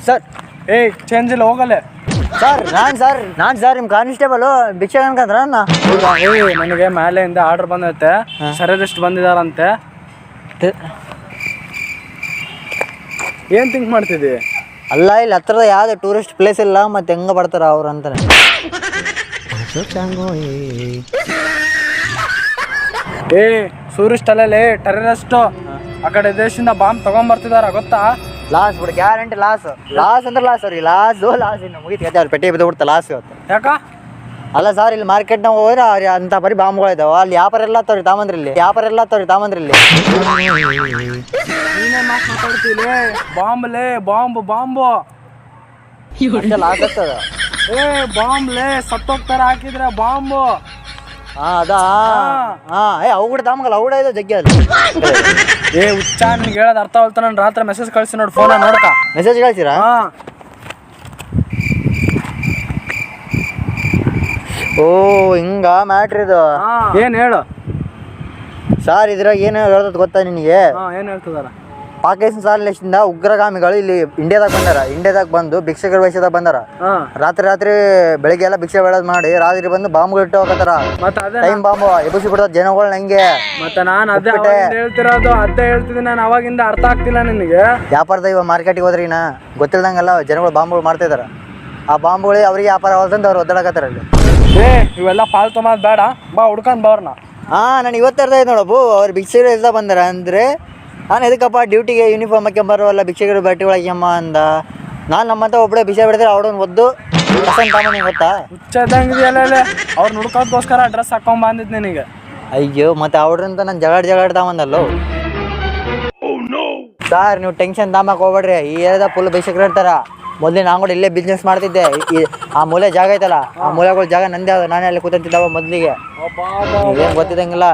Sir change ಇಲ್ಲ ಹೋಗಲ್ಲೇ. ನಾನು sir ನಿಮ್ಮ ಕಾನ್ಸ್ಟೇಬಲು ಭಿಕ್ಷೆ ಅನ್ಕಂದ್ರ ನನಗೆ ಮೇಲೆಯಿಂದ ಆರ್ಡರ್ ಬಂದೈತೆ, ಸರಿಯಷ್ಟು ಬಂದಿದಾರಂತೆ. ಏನ್ ಥಿಂಕ್ ಮಾಡ್ತಿದ್ದಿ? ಅಲ್ಲ ಇಲ್ಲಿ ಹತ್ರದ ಯಾವ್ದು ಟೂರಿಸ್ಟ್ ಪ್ಲೇಸ್ ಇಲ್ಲ, ಮತ್ತೆ ಹೆಂಗ ಬರ್ತಾರ ಅವ್ರು ಅಂತಾನೆ. ಟೂರಿಸ್ಟ್ ಅಲ್ಲೇ ಟೆರರಿಸ್ಟ್ ಆ ಕಡೆ ದೇಶದಿಂದ ಬಾಂಬ್ ತಗೊಂಡ್ಬರ್ತಿದಾರ ಗೊತ್ತಾ? ಲಾಸ್ ಬಿಡು, ಗ್ಯಾರಂಟಿ ಲಾಸ್ ಅಂದ್ರೆ ಲಾಸ್ ಅವ್ರಿಗೆ. ಲಾಸ್ ಇನ್ನು ಮುಗಿತು, ಅವ್ರು ಪೆಟ್ಟಿ ಬಿದ್ದು ಬಿಡ್ತಾ ಲಾಸ್ ಇವತ್ತು. ಯಾಕ? ಅಲ್ಲ ಸರ್, ಇಲ್ಲಿ ಮಾರ್ಕೆಟ್ನಾಗ ಹೋದ್ರೆ ಅವ್ರು ಅಂತ ಬರೀ ಬಾಂಬ್ಗಳಿದಾವ. ಅಲ್ಲಿ ವ್ಯಾಪಾರ ಎಲ್ಲ ತವ್ರಿ ತಾಮಂದ್ರಿಲ್ಲಿ. ನೀನೇ ಮಾತಾಡ್ತೀವಿ. ಬಾಂಬ್ ಲಾಸ್ ಆಗ್ತದ. ಬಾಂಬ್ಲೇ ಸತ್ತೋಗ್ತಾರ ಹಾಕಿದ್ರೆ ಬಾಂಬು. ಅದಾ ಅವು ಕೂಡ ತಾಮಗಲ್ಲ, ಅವು ಕೂಡ ಇದೆ ಜಗ್ಗಿ ಅಲ್ಲಿ. ಹುಚ್ಚ ನಿನ್ಗೆ ಹೇಳೋದು ಅರ್ಥ ಆಗ್ತಾ? ನಾನು ರಾತ್ರಿ ಮೆಸೇಜ್ ಕಳ್ಸಿ ನೋಡಿ, ಫೋನ್ ನೋಡ್ಕ. ಮೆಸೇಜ್ ಕಳ್ಸಿರಾ? ಓ ಹಿಂಗ ಮ್ಯಾಟ್ರ್ ಇದು. ಏನ್ ಹೇಳು ಸರ್, ಇದ್ರಾಗ ಏನು ಹೇಳ್ತದ ಗೊತ್ತಾ ನಿನಗೆ? ಏನ್ ಹೇಳ್ತಿದಾರ? ಪಾಕಿಸ್ತಾನದಿಂದ ಉಗ್ರಗಾಮಿಗಳು ಇಲ್ಲಿ ಇಂಡಿಯಾದಾಗ ಬಂದು ಭಿಕ್ಷಕರ ವೇಷದಾಗ ಬಂದಾರ. ರಾತ್ರಿ ಬೆಳಿಗ್ಗೆ ಎಲ್ಲ ಭಿಕ್ಷೆ ಬೇಡದ್ ಮಾಡಿ ರಾತ್ರಿ ಬಂದು ಬಾಂಬ್ಗಳು ಇಟ್ಟು ಹೋಗತ್ತಾರ. ಟೈಮ್ ಬಾಂಬ್ ಎಬ್ಬಿಸಿ ಬಿಡ್ತಾರ ಜನಗಳನ್ನ. ಹೆಂಗೆ ಮತ್ತೆ ನಾನು ಅದೇ ಹೇಳ್ತಿದ್ದೀನಿ. ನಾನು ಅವಾಗಿಂದ ಅರ್ಥ ಆಗ್ತಿಲ್ಲ ನಿನಗೆ. ವ್ಯಾಪಾರದ ಇವಾಗ ಮಾರ್ಕೆಟಿಗೆ ಹೋದ್ರಿ ಗೊತ್ತಿಲ್ದಂಗೆಲ್ಲ ಜನಗಳು ಬಾಂಬ್ಗಳು ಮಾಡ್ತಾ ಇದಾರ. ಆ ಬಾಂಬ್ಗಳು ಅವ್ರಿಗೆ ವ್ಯಾಪಾರ ಆಗೋದಂತ ಅವ್ರು ಒದ್ದಾಡಕತ್ತಾರ ಅಲ್ಲಿ. ಇವೆಲ್ಲ ಪಾಲ್ತು ಮಾತು ಬೇಡ, ಬಾ ಹುಡ್ಕೊಂಡ್ ಬವ್ರನ್ನ. ನಾನು ಇವತ್ತು ಅರ್ಥ ಆಯ್ತು ನೋಡಬ್ಬು. ಅವ್ರು ಭಿಕ್ಷಕರು ಎಷ್ಟ ಬಂದಾರ ಅಂದ್ರೆ, ನಾನು ಎದಕ್ಕಪ್ಪ ಡ್ಯೂಟಿಗೆ ಯೂನಿಫಾರ್ಮ್ ಹಾಕ್ಯಂಬರೋಲ್ಲ, ಭಿಕ್ಷಕರು ಬಟ್ಟೆ ಒಳಗ್ಯಮ್ಮ ಅಂದ. ನಾನು ನಮ್ಮಂತ ಒಬ್ಬಳೆ ಭಿಕ್ಷೆ ಬಿಡಿದ್ರೆ ಅವ್ರನ್ನ ಒದ್ದು ತಾಮನಿ ಗೊತ್ತಾ? ಹುಚ್ಚದಂಗಿದೆಯಲ್ಲ, ಅವ್ರು ನುಡ್ಕೋದಕ್ಕೋಸ್ಕರ ಡ್ರೆಸ್ ಹಾಕೊಂಡ್ ಬಂದಿದ್ ನಿನಗೆ. ಅಯ್ಯೋ, ಮತ್ತೆ ಅವ್ರಂತ ನಾನು ಜಗಾಡ್ತಾವಂದಲ್ಲೋ. ಸರ್, ನೀವು ಟೆನ್ಷನ್ ತಾಮಕ್ ಹೋಗ್ಬೇಡ್ರಿ. ಈ ಏರಿಯಾದ ಫುಲ್ ಭಿಕ್ಷಕರು ಇರ್ತಾರ. ಮೊದಲೇ ನಾನು ಕೂಡ ಇಲ್ಲೇ ಬಿಸ್ನೆಸ್ ಮಾಡ್ತಿದ್ದೆ. ಆ ಮೂಲೆ ಜಾಗ ಐತಲ್ಲ, ಆ ಮೂಲೆಗಳ ಜಾಗ ನಂದೇ. ನಾನೇ ಅಲ್ಲಿ ಕೂತಿದ್ದಾವ ಮೊದಲಿಗೆ. ಏನ್ ಗೊತ್ತಿದ್ದಂಗಿಲ್ಲ.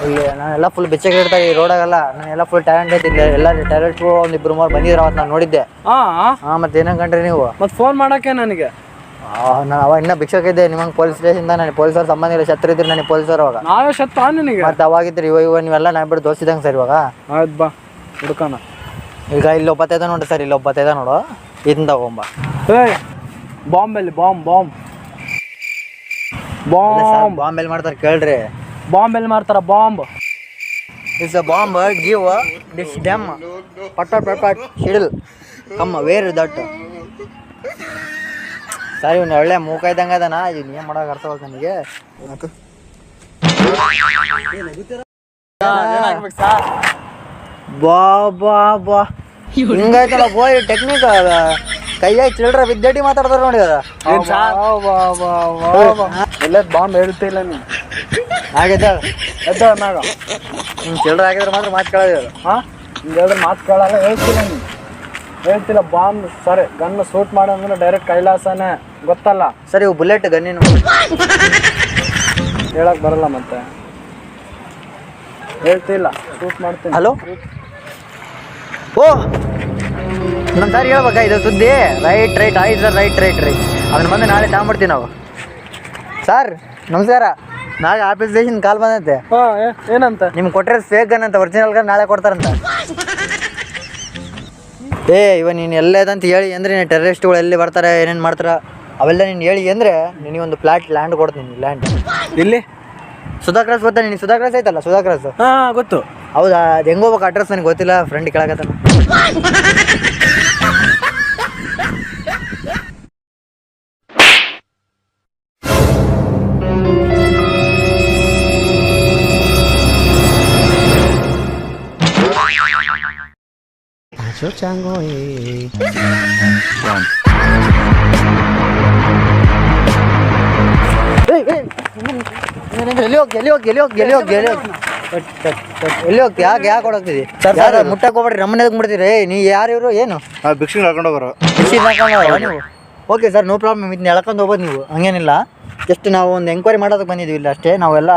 ಇಲ್ಲಿ ನಾನೆಲ್ಲ ಫುಲ್ ಭಿಕ್ಷಕರು ಇರ್ತಾರೆ ಈ ರೋಡಾಗಲ್ಲ. ನಾನೆಲ್ಲ ಫುಲ್ ಟ್ಯಾಲೆಂಟ್ ಐತಿಲ್ಲ. ಎಲ್ಲ ಟ್ಯಾಲೆಂಟ್ ಒಂದಿಬ್ರು ಮೂರು ಬಂದಿದ್ರು ಅವತ್ತು ನಾನು ನೋಡಿದ್ದೆ. ಮತ್ತೆ ಏನಂಗ್ ಕಂಡ್ರಿ ನೀವು? ಮತ್ತೆ ಫೋನ್ ಮಾಡಕ್ಕೆ ನನಗೆ? ನಾನು ಅವಾಗ ಇನ್ನೂ ಭಿಕ್ಷಕ ಇದ್ದೆ. ನಿಮಗೆ ಪೊಲೀಸ್ ಸ್ಟೇಷನ್ದ ನನಗೆ ಪೊಲೀಸರು ಸಂಬಂಧ ಇಲ್ಲ. ಶತ್ರು ಇದ್ರಿ ನನಗೆ ಪೊಲೀಸರು ಅವಾಗ. ನಾವೇ ಶತ್ರು ನಿನಗೆ? ಮತ್ತೆ ಅವಾಗಿದ್ರಿ ಇವಾಗ ನೀವೆಲ್ಲ ನಾನು ಬಿಟ್ಟು ದೋಸ್ತಿದಂಗೆ ಸರ್ ಇವಾಗ. ಆಯ್ತು ಬಾ ಹುಡ್ಕೋಣ. ಈಗ ಇಲ್ಲಿ ಒಬ್ಬತ್ತೈದ ನೋಡ್ರಿ ಸರ್, ಇಲ್ಲಿ ಒಬ್ಬತ್ತೈದ ನೋಡು. ಇದನ್ನ ತಗೊಂಬ. ಬಾಂಬೆಲ್ಲಿ ಬಾಂಬ್ ಎಲ್ಲಿ ಮಾಡ್ತಾರೆ ಕೇಳ್ರಿ? ಬಾಂಬೆಲ್ಲಿ ಮಾಡ್ತಾರ bomb. It's a bomb give this them ಪಟ್ ಶಿಡಲ್ ಕಮ್ಮ ವೇರ್ ದಟ್. ಸರಿ, ಇವ್ನು ಒಳ್ಳೆ ಮೂಕ ಇದ್ದಂಗೆ ಅದಾನ. ಇದು ಏನು ಮಾಡೋಕೆ ಅರ್ಥ ಆಗುತ್ತೆ ನನಗೆ. ಬಾ ಹಿಂಗಾಯ್ತಲ್ಲ ಬೋಯ್ ಟೆಕ್ನಿಕ್. ಕೈಯಾಗಿ ಚಿಲ್ಡ್ರ ವಿದ್ಯಾರ್ಥಿ ಮಾತಾಡ್ತಾರ ನೋಡಿ. ಎಲ್ಲ ಬಾಂಬ್ ಹೇಳ್ತಿಲ್ಲ ನೀನು. ಹಾಗಿದ್ದ ಮ್ಯಾಗ ಹಿಂಗೆ ಚಿಲ್ಡ್ರ ಹಾಕಿದ್ರೆ ಮಾತ್ರ ಮಾತು ಕೇಳೋದಿಲ್ಲ. ಹಿಂಗೆ ಹೇಳಿದ್ರೆ ಮಾತು ಕೇಳಲ್ಲ. ಹೇಳ್ತಿಲ್ಲ ನೀನು, ಹೇಳ್ತಿಲ್ಲ. ಬಾಂಬ್ ಸರಿ ಗನ್ ಶೂಟ್ ಮಾಡಂದ್ರೆ ಡೈರೆಕ್ಟ್ ಕೈಲಾಸನೇ ಗೊತ್ತಲ್ಲ. ಸರಿ, ಇವು ಬುಲೆಟ್ ಗನ್ನಿನ ಹೇಳಕ್ ಬರಲ್ಲ. ಮತ್ತೆ ಹೇಳ್ತಿಲ್ಲ, ಶೂಟ್ ಮಾಡ್ತೀನಿ. ಹಲೋ, ಓ ನಮ್ಮ ಸರ್ ಹೇಳ್ಬೇಕಾ ಇದು ಸುದ್ದಿ? ರೈಟ್ ಆಯ್ತು ಸರ್, ರೈಟ್ ಅದನ್ನ ಬಂದು ನಾಳೆ ತಗೊಂಡ್ಬಿಡ್ತೀವಿ ನಾವು. ಸರ್ ನಮಸ್ಕಾರ. ನಾಳೆ ಆಫೀಸ್ ಸ್ಟೇಷನ್ ಕಾಲ್ ಬಂದೈತೆ. ಏನಂತ? ನಿಮ್ಗೆ ಕೊಟ್ಟರೆ ಫೇಕ್ ಗನ್ ಅಂತ, ಒರಿಜಿನಲ್ ಗನ್ ನಾಳೆ ಕೊಡ್ತಾರಂತ. ಇವ ನೀನು ಎಲ್ಲದಂತ ಹೇಳಿ ಅಂದರೆ ನೀನು ಟೆರರಿಸ್ಟ್ಗಳು ಎಲ್ಲಿ ಬರ್ತಾರೆ, ಏನೇನು ಮಾಡ್ತಾರೆ ಅವೆಲ್ಲ ನೀನು ಹೇಳಿ ಅಂದರೆ ನಿನಗೊಂದು ಫ್ಲಾಟ್ ಲ್ಯಾಂಡ್ ಕೊಡ್ತೀನಿ. ಲ್ಯಾಂಡ್ ಇಲ್ಲಿ ಸುಧಾಕ್ರಾಸ್ ಗೊತ್ತಾ? ನೀನು ಸುಧಾಕ್ರಾಸ್ ಐತಲ್ಲ, ಸುಧಾಕ್ರಾಸ್. ಗೊತ್ತು. ಹೌದಾ? ಅದು ಹೆಂಗೆ ಹೋಗ್ಬೇಕು ಅಡ್ರೆಸ್ ನನಗೆ ಗೊತ್ತಿಲ್ಲ. ಫ್ರೆಂಡ್ ಕೇಳಕತ್ತಾನ. ಎಲ್ಲಿ ಹೋಗ್ತಿ? ಯಾಕೆ ಹೊಡೋಗ್ತಿದ್ದಿ? ಮುಟ್ಟಕ್ಕೆ ಹೋಗ್ಬೇಡ್ರಿ, ನಮ್ಮನೆ ಬಿಡ್ತೀರಿ. ನೀವು ಯಾರು ಇವರು? ಏನು ಭಿಕ್ಷೆ ಹಾಕೊಂಡು ಹೋಗೋರು? ನೀವು ಓಕೆ ಸರ್, ನೋ ಪ್ರಾಬ್ಲಮ್. ಇದನ್ನ ಎಳ್ಕೊಂಡು ಹೋಗ್ಬೋದು ನೀವು, ಹಂಗೇನಿಲ್ಲ. ಜಸ್ಟ್ ನಾವು ಒಂದು ಎಂಕ್ವೈರಿ ಮಾಡೋದಕ್ಕೆ ಬಂದಿದ್ದೀವಿ ಇಲ್ಲ ಅಷ್ಟೇ. ನಾವೆಲ್ಲ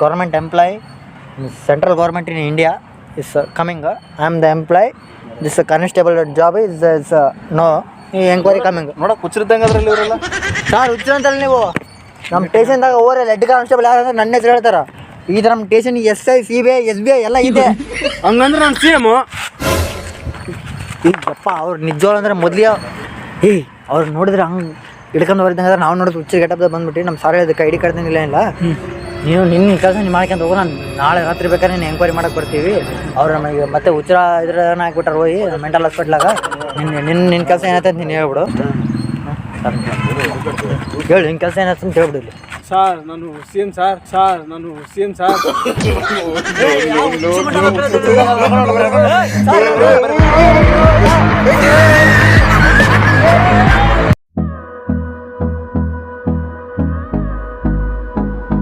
government employee, central government in India is coming. I am the employee. This constable job is no enquiry coming. ನೋಡೋಕೆ ಹುಚ್ಚಿದ್ದಂಗೆ ಅದ್ರಲ್ಲಿ ಇವರೆಲ್ಲ. ಸರ್ ಹುಚ್ಚು ಅಂತಲ್ಲ ನೀವು. ನಮ್ಮ ಸ್ಟೇಷನ್ದಾಗ ಓವರ್ ಹೆಡ್ ಕಾನ್ಸ್ಟೇಬಲ್ ಯಾರು ಅಂದ್ರೆ ನನ್ನ ಹೆಸರು ಹೇಳ್ತಾರೆ. ಈ ಥರ ನಮ್ಮ ಸ್ಟೇಷನ್ SI CBI SBI ಎಲ್ಲ ಇದೆ. ಹಂಗಂದ್ರೆ ನಾನು CM. ಈಗಪ್ಪ ಅವ್ರು ನಿಜವಾಗ್ಲು ಅಂದ್ರೆ ಮೊದಲೇ ಅವ್ರು ನೋಡಿದ್ರೆ ಹಂಗೆ ಹಿಡ್ಕೊಂಡು ಬರ್ದಂಗೆ ನಾವು ನೋಡಿದ್ರೆ ಹುಚ್ಚು ಗೆಟಪ್ದಾಗ ಬಂದ್ಬಿಟ್ಟು ನಮ್ಮ ಸಾರ್ ಹೇಳಿದಕ್ಕೆ ಐಡಿ ಕಾರ್ಡ್ ಇಲ್ಲ ನೀವು ನಿನ್ನ ಕೆಲಸ ನೀವು ಮಾಡ್ಕೊಂತ ಹೋಗೋ ನಾನು ನಾಳೆ ರಾತ್ರಿ ಬೇಕಾದ್ರೆ ನೀನು ಎಂಕ್ವೈರಿ ಮಾಡಕ್ಕೆ ಬರ್ತೀವಿ ಅವ್ರು ನಮಗೆ ಮತ್ತೆ ಹುಚ್ಚರ ಇದ್ರನ್ನ ಹಾಕ್ಬಿಟ್ಟಾರೆ ಹೋಗಿ ಮೆಂಟಲ್ ಹಾಸ್ಪಿಟ್ಲಾಗ ನಿನ್ನ ಕೆಲಸ ಏನೈತೆ ಅಂತ ನೀನು ಹೇಳ್ಬಿಡು ಹೇಳು ನಿನ್ನ ಕೆಲಸ ಏನಾಯ್ತು ಅಂತ ಹೇಳ್ಬಿಡು ಇಲ್ಲಿ ಸರ್ ನಾನು ಹುಸೇನ್ ಸರ್ ನಾನು ಹುಸೇನ್ ಸರ್ ಸಾರ್